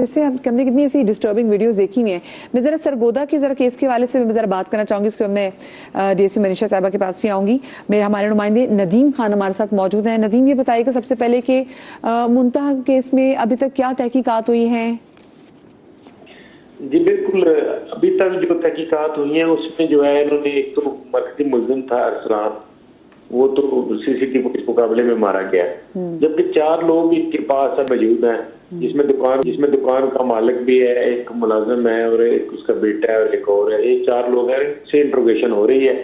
जैसे हमने कितनी ऐसी डिस्टर्बिंग वीडियोस देखी हुई हैं। मैं जरा सरगोदा की जरा केस के हवाले से मैं जरा बात करना चाहूंगी। उसके बाद मैं डीएसपी मनीषा साहिबा के पास भी आऊंगी। मेरे हमारे नुमाइंदे नदीम खान हमारे साथ मौजूद हैं। नदीम, ये बताइएगा सबसे पहले कि मुंतहा केस में अभी तक क्या तहकीकात हुई हैं? जी बिल्कुल, अभी तक जो तहकीकात हुई है उसमें जो है इन्होंने एक तो मरकजी मुलजिम था अरसलान, वो तो सीसीटीवी फुटेज मुकाबले में मारा गया, जबकि 4 लोग इनके पास मौजूद हैं, जिसमें दुकान का मालिक भी है, एक मुलाजिम है और एक उसका बेटा है और एक और है। ये 4 लोग हैं, इनसे इंट्रोगेशन हो रही है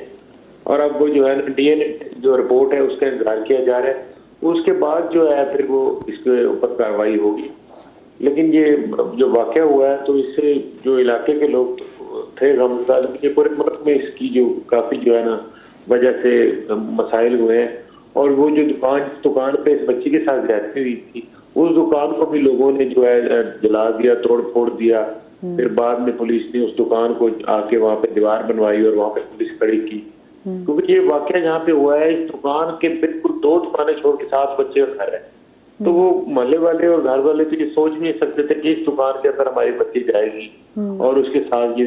और अब वो जो है डीएनए जो रिपोर्ट है उसका इंतजार किया जा रहा है। उसके बाद जो है फिर वो इसके ऊपर कार्रवाई होगी। लेकिन ये जो वाकया हुआ है तो इससे जो इलाके के लोग थे गमज़दा, ये पूरे मुल्क में इसकी जो काफी जो है ना वजह से मसाइल हुए हैं। और वो जो दुकान पे इस बच्ची के साथ ज्यादती हुई थी, उस दुकान को भी लोगों ने जो है जला दिया, तोड़ फोड़ दिया। फिर बाद में पुलिस ने उस दुकान को आके वहां पे दीवार बनवाई और वहां पे पुलिस खड़ी की। क्योंकि ये वाकया जहाँ पे हुआ है, इस दुकान के बिल्कुल 2 दुकानें छोड़ के 7 बच्चे का घर है। तो वो मोहल्ले वाले और घर वाले तो ये सोच नहीं सकते थे कि इस दुकान के अंदर हमारी बच्ची जाएगी और उसके साथ ये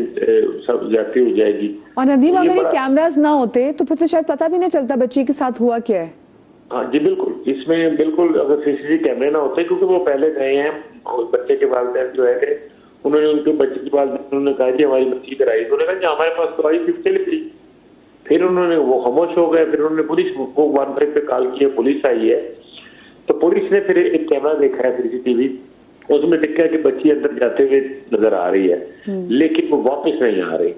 सब ज्यादती हो जाएगी। और नदीम, अगर ये कैमरास ना होते तो फिर तो शायद पता भी नहीं चलता बच्ची के साथ हुआ क्या है। हाँ जी बिल्कुल, इसमें बिल्कुल अगर सीसीटीवी कैमरे ना होते, क्योंकि वो पहले गए हैं और बच्चे के वालिदैन जो है उन्होंने उनके बच्चे के वालिदैन उन्होंने कहा कि हमारी बच्ची कराई, तो उन्होंने कहा हमारे पास तो आई, फिर चली गई। फिर उन्होंने वो खामोश हो गए। फिर उन्होंने पुलिस को 15 पे कॉल किया, पुलिस आई है तो पुलिस ने फिर एक कैमरा देखा है सीसीटीवी, उसमें दिखा है कि बच्ची अंदर जाते हुए नजर आ रही है, लेकिन वो वापस नहीं आ रही।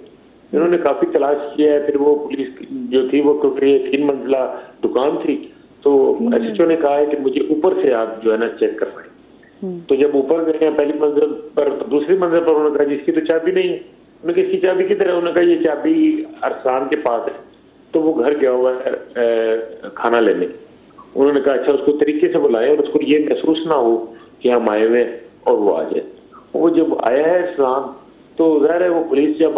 इन्होंने काफी तलाश किया है। फिर वो पुलिस जो थी वो, क्योंकि 3 मंजिला दुकान थी, तो एसएचओ ने कहा है कि मुझे ऊपर से आप जो है ना चेक करवाएं। तो जब ऊपर गए हैं पहली मंजिल पर, तो दूसरी मंजिल पर उन्होंने कहा जिसकी तो चाबी नहीं है। उन्होंने कहा इसकी चाबी किधर है? उन्होंने कहा ये चाबी अरसान के पास है। तो वो घर गया हुआ है खाना लेने। उन्होंने कहा अच्छा उसको तरीके से बुलाए और उसको ये महसूस ना हो कि हम आए हुए और वो आ जाए। वो जब आया है इस्लाम, तो ज़ाहिर है वो पुलिस जब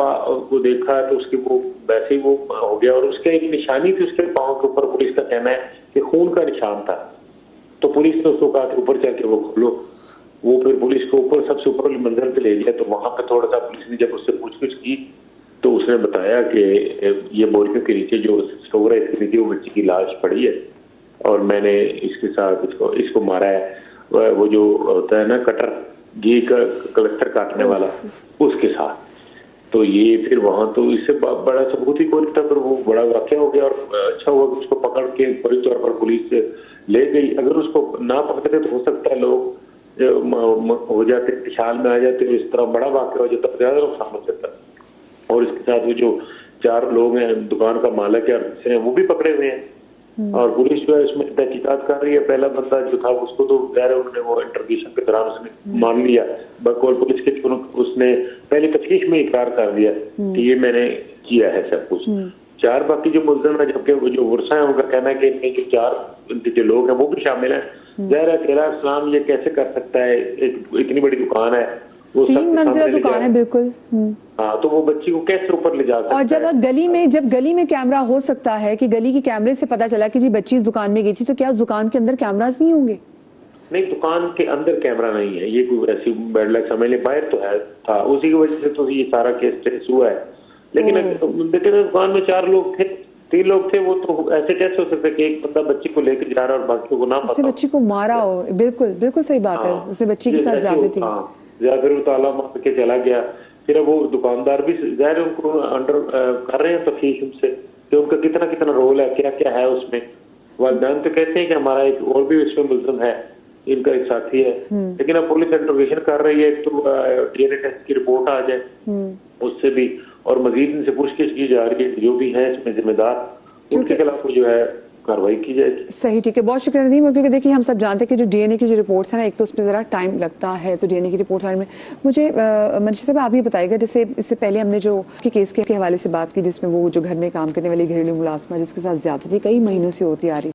को देखा तो उसके वो वैसे ही वो हो गया। और उसके एक निशानी थी उसके पाँव के ऊपर, पुलिस का कहना है कि खून का निशान था। तो पुलिस ने उसको कहा कि ऊपर जाके वो खोलो। वो फिर पुलिस को ऊपर सबसे ऊपर वाली मंजिल पे ले गया। तो वहां पे थोड़ा सा पुलिस ने जब उससे पूछताछ की तो उसने बताया कि ये बोरियों के नीचे जो स्टोर है इसके नीचे वो बच्ची की लाश पड़ी है और मैंने इसके साथ इसको मारा है। वो जो होता है ना कटर, घी का क्लस्टर काटने वाला, उसके साथ। तो ये फिर वहां तो इससे बड़ा सबूत ही कोई था, पर वो बड़ा वाकया हो गया। और अच्छा हुआ कि उसको पकड़ के बड़ी तौर पर पुलिस ले गई। अगर उसको ना पकड़ते तो हो सकता है लोग हो जाते, पिछाल में आ जाते, इस तरह बड़ा वाकया हो जाता, ज्यादा नुकसान हो जाता। और इसके साथ वो जो 4 लोग हैं, दुकान का मालिक है, वो भी पकड़े हुए हैं और पुलिस जो है इसमें तहकीकात कर रही है। पहला बंदा जो था उसको तो गैर उन्होंने वो इंटरोगेशन के दौरान उसने मान लिया, बकौल पुलिस के उसने पहले तफ्तीश में इकरार कर दिया कि ये मैंने किया है सब कुछ। 4 बाकी जो मुलजिम है, जबकि वो जो वर्षा है उनका कहना है कि इनमें जो 4 जो लोग हैं वो भी शामिल है। ज़ाहिर है अकेला इस्लाम ये कैसे कर सकता है, इतनी बड़ी दुकान है, वो 3 मंजिला दुकान है बिल्कुल। हाँ, तो वो बच्ची को कैसे ऊपर ले जा सकता है? और जब गली में कैमरा हो सकता है कि गली के कैमरे से पता चला कि जी बच्ची इस दुकान में गई थी, तो क्या उस दुकान के अंदर कैमरास नहीं होंगे? नहीं, दुकान के अंदर कैमरा नहीं है, ये कोई ऐसी बैड लक समझ ले, बाहर तो है था, उसी की वजह से तो ये सारा केस ट्रेस हुआ है। लेकिन देखिए दुकान में 4 लोग थे, 3 लोग थे, वो तो ऐसे कैसे हो सकता है कि एक बंदा बच्ची को लेकर जा रहा है और बाकियों को ना पता हो? बच्ची को मारा हो, बिल्कुल बिल्कुल सही बात है, उसने बच्ची के साथ ज्यादा थी। या फिर वो ताला मार के चला गया। फिर वो दुकानदार भी ज़ाहिर उनको अंडर कर रहे हैं तफ्तीश उनसे कि उनका कितना कितना रोल है, क्या क्या है उसमें। वालिदैन तो कहते हैं कि हमारा एक और भी इसमें मुलजिम है, इनका एक साथी है, लेकिन अब पुलिस इंटरोगेशन कर रही है। तो डीएनए टेस्ट की रिपोर्ट आ जाए उससे भी, और मजीद इनसे पूछताछ की जा रही है, जो भी है इसमें जिम्मेदार उनके खिलाफ जो है कार्रवाई की जाएगी। सही, ठीक है, बहुत शुक्रिया नदीम। क्योंकि देखिए हम सब जानते हैं कि जो डीएनए की जो रिपोर्ट्स है ना, एक तो उसमें जरा टाइम लगता है, तो डीएनए की रिपोर्ट्स आने में मुझे मनीषा साहब आप ये बताइएगा, जैसे इससे पहले हमने जो केस के हवाले से बात की जिसमें वो जो घर में काम करने वाली घरेलू मुलाजमा जिसके साथ ज्यादती कई महीनों से होती आ रही